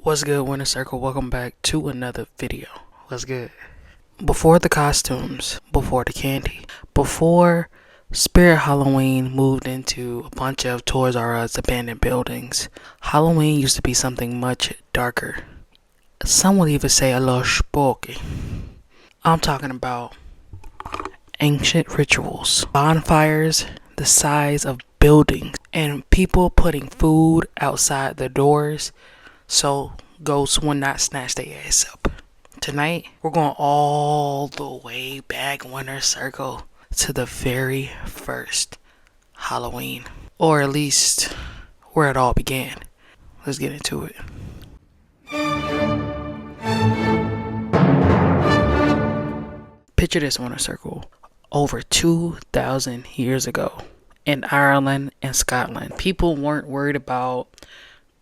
What's good, Winter Circle? Welcome back to another video. What's good? Before the costumes, before the candy, before Spirit Halloween moved into a bunch of Toys R Us abandoned buildings, Halloween used to be something much darker. Some would even say a little spooky. I'm talking about ancient rituals, bonfires the size of buildings, and people putting food outside the doors so ghosts will not snatch their ass up. Tonight, we're going all the way back, Winter Circle, to the very first Halloween. Or at least, where it all began. Let's get into it. Picture this, Winter Circle. Over 2,000 years ago, in Ireland and Scotland, people weren't worried about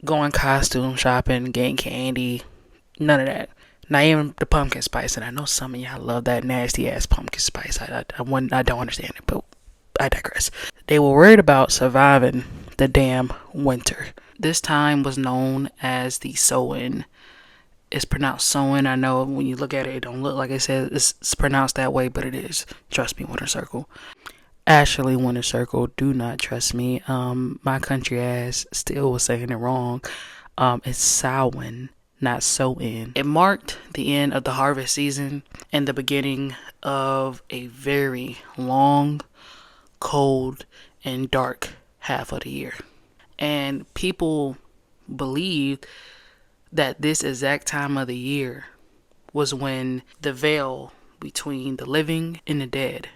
going costume shopping, getting candy, none of that. Not even the pumpkin spice, and I know some of y'all love that nasty ass pumpkin spice. I don't understand it, but I digress. They were worried about surviving the damn winter. This time was known as the Samhain. It's pronounced Samhain. I know when you look at it, it don't look like it says it's pronounced that way, but it is. Trust me, Winter Circle. Actually, Winter Circle, do not trust me. My country ass still was saying it wrong. It's Samhain, not Samhain. It marked the end of the harvest season and the beginning of a very long, cold, and dark half of the year. And people believed that this exact time of the year was when the veil between the living and the dead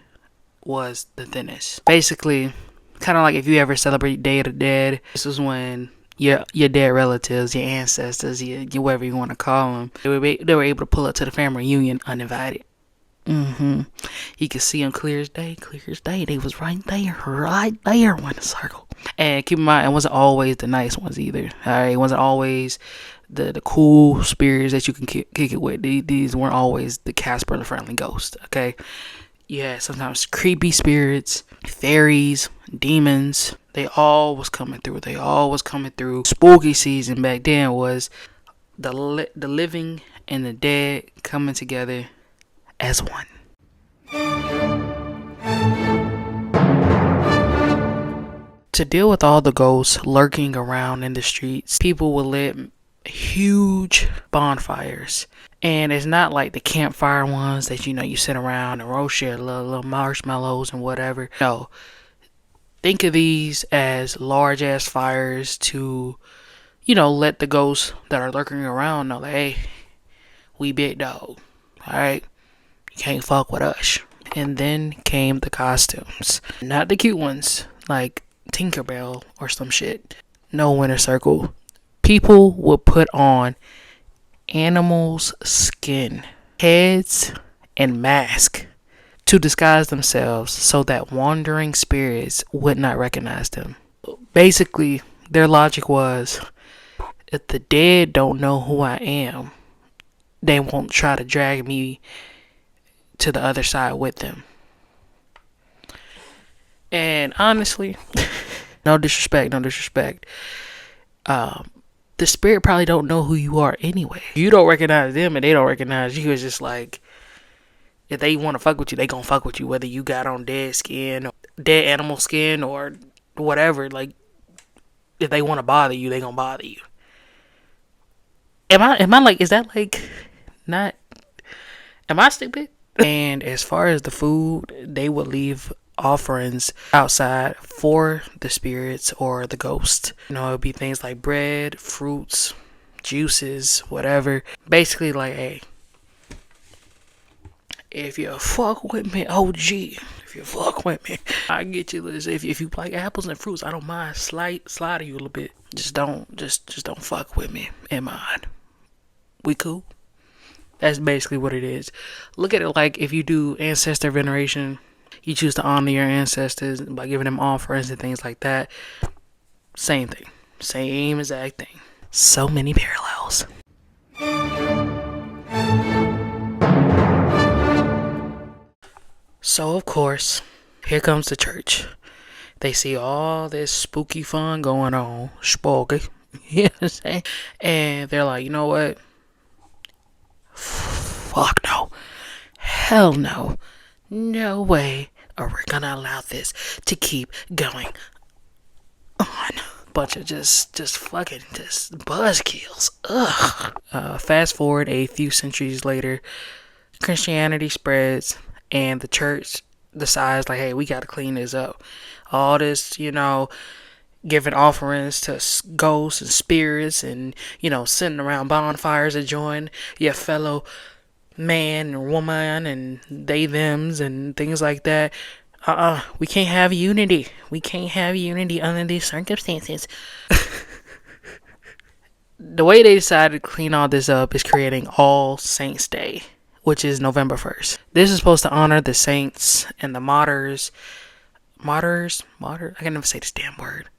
was the thinnest. Basically, kind of like if you ever celebrate Day of the Dead, this was when your dead relatives, your ancestors, your whatever you want to call them, they were able to pull up to the family reunion uninvited. You could see them clear as day. They was right there, Winter Circle. And keep in mind, it wasn't always the nice ones either. Alright, it wasn't always the cool spirits that you can kick it with. These weren't always the Casper the Friendly Ghost. Okay. Yeah, sometimes creepy spirits, fairies, demons, they all was coming through. Spooky season back then was the living and the dead coming together as one. To deal with all the ghosts lurking around in the streets, people would lit huge bonfires. And it's not like the campfire ones that you sit around and roast your little marshmallows and whatever. No. Think of these as large ass fires to, let the ghosts that are lurking around know that, hey, we big dog. Alright? You can't fuck with us. And then came the costumes. Not the cute ones, like Tinkerbell or some shit. No, Winter Circle. People would put on animals' skin, heads, and masks to disguise themselves so that wandering spirits would not recognize them. Basically, their logic was, if the dead don't know who I am, they won't try to drag me to the other side with them. And honestly, no disrespect, the spirit probably don't know who you are anyway. You don't recognize them and they don't recognize you. It's just like, if they want to fuck with you, they gonna fuck with you, whether you got on dead skin, or dead animal skin, or whatever. Like, if they want to bother you, they gonna bother you. Am I like, is that like not, am I stupid? And as far as the food, they would leave offerings outside for the spirits or the ghost. It would be things like bread, fruits, juices, whatever. Basically, like, hey, if you fuck with me, OG, if you fuck with me, I get you this. If you like apples and fruits, I don't mind sliding you a little bit. Just don't fuck with me in mind. We cool? That's basically what it is. Look at it like if you do ancestor veneration. You choose to honor your ancestors by giving them offerings and things like that. Same thing. Same exact thing. So many parallels. So, of course, here comes the church. They see all this spooky fun going on. Spooky. You know what I'm saying? And they're like, you know what? Fuck no. Hell no. No way are we gonna allow this to keep going on. Bunch of just fucking just buzzkills. Ugh. Fast forward a few centuries later, Christianity spreads and the church decides like, hey, we gotta clean this up. All this, giving offerings to ghosts and spirits and, sitting around bonfires to join your fellow man and woman and they thems and things like that. We can't have unity. We can't have unity under these circumstances. The way they decided to clean all this up is creating All Saints Day, which is November 1st. This is supposed to honor the saints and the martyrs. I can never say this damn word.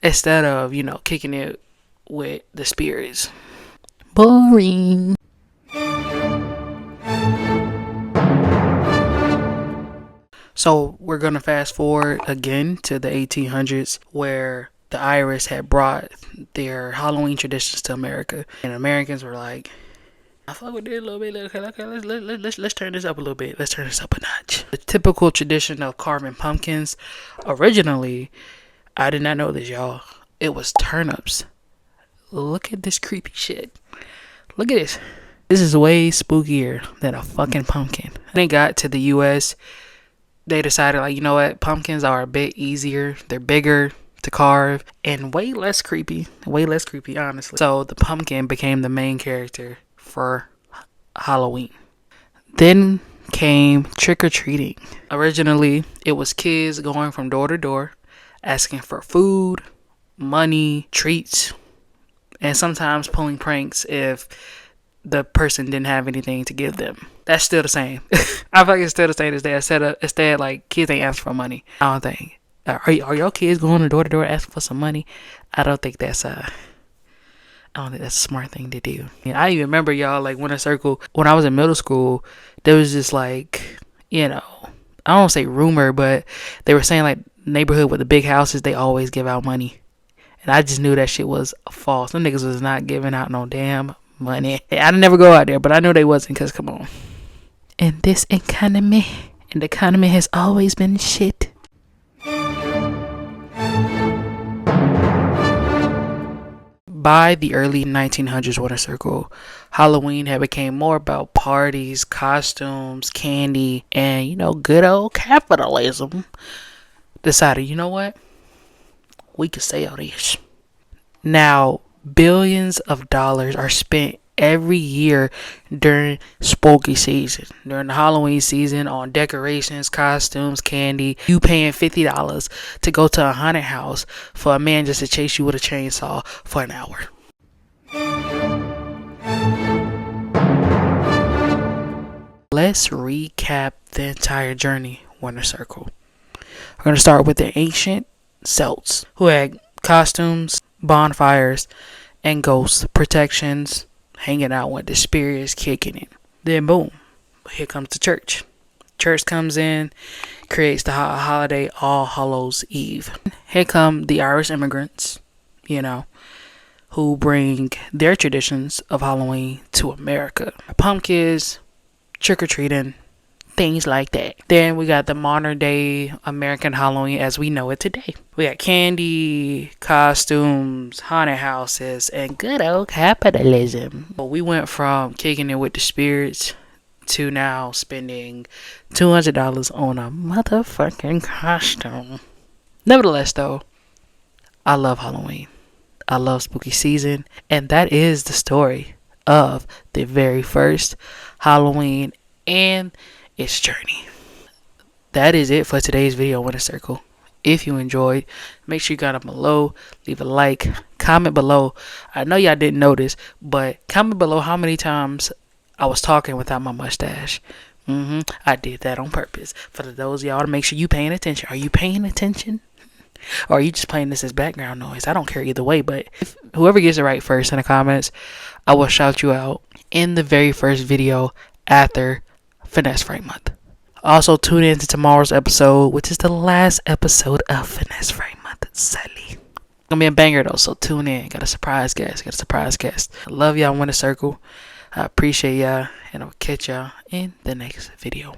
Instead of, kicking it with the spirits. Boring. So we're going to fast forward again to the 1800s where the Irish had brought their Halloween traditions to America. And Americans were like, I fuck with it a little bit. Okay, let's turn this up a little bit. Let's turn this up a notch. The typical tradition of carving pumpkins, originally, I did not know this, y'all. It was turnips. Look at this creepy shit. Look at this. This is way spookier than a fucking pumpkin. When they got to the U.S., they decided, like, you know what? Pumpkins are a bit easier. They're bigger to carve and way less creepy. Way less creepy, honestly. So the pumpkin became the main character for Halloween. Then came trick-or-treating. Originally, it was kids going from door to door, asking for food, money, treats, and sometimes pulling pranks if the person didn't have anything to give them. That's still the same. I feel like it's still the same as that. Instead, like, kids ain't asking for money. I don't think. Are your kids going door to door asking for some money? I don't think that's a smart thing to do. I even remember, y'all, like, Winter Circle, when I was in middle school, there was just like, I don't say rumor, but they were saying like neighborhood with the big houses, they always give out money. And I just knew that shit was false. Them niggas was not giving out no damn money. I never go out there, but I knew they wasn't, because come on. In this economy, and the economy has always been shit. By the early 1900s Winter Circle, Halloween had become more about parties, costumes, candy, and, good old capitalism. Decided, you know what? We could sell this. Now, billions of dollars are spent every year during spooky season, during the Halloween season, on decorations, costumes, candy. You paying $50 to go to a haunted house for a man just to chase you with a chainsaw for an hour. Let's recap the entire journey, Winter Circle. We're going to start with the ancient Celts, who had costumes, bonfires, and ghost protections, hanging out with the spirits, kicking it. Then boom, here comes the church. Church comes in, creates the holiday All Hallows Eve. Here come the Irish immigrants, who bring their traditions of Halloween to America. Pumpkins, trick-or-treating, things like that. Then we got the modern day American Halloween as we know it today. We got candy, costumes, haunted houses, and good old capitalism. But we went from kicking it with the spirits to now spending $200 on a motherfucking costume. Nevertheless, though, I love Halloween. I love spooky season. And that is the story of the very first Halloween and its journey. That is it for today's video, Winter Circle. If you enjoyed, make sure you comment below, leave a like, comment below. I know y'all didn't notice, but comment below how many times I was talking without my mustache. I did that on purpose for those of y'all to make sure you paying attention. Are you paying attention? Or are you just playing this as background noise? I don't care either way, but whoever gets it right first in the comments, I will shout you out in the very first video after Finesse Fright Month. Also, tune in to tomorrow's episode, which is the last episode of Finesse Fright Month. Sally. Gonna be a banger though, so tune in. Got a surprise guest. I love y'all, Winter Circle. I appreciate y'all, and I'll catch y'all in the next video.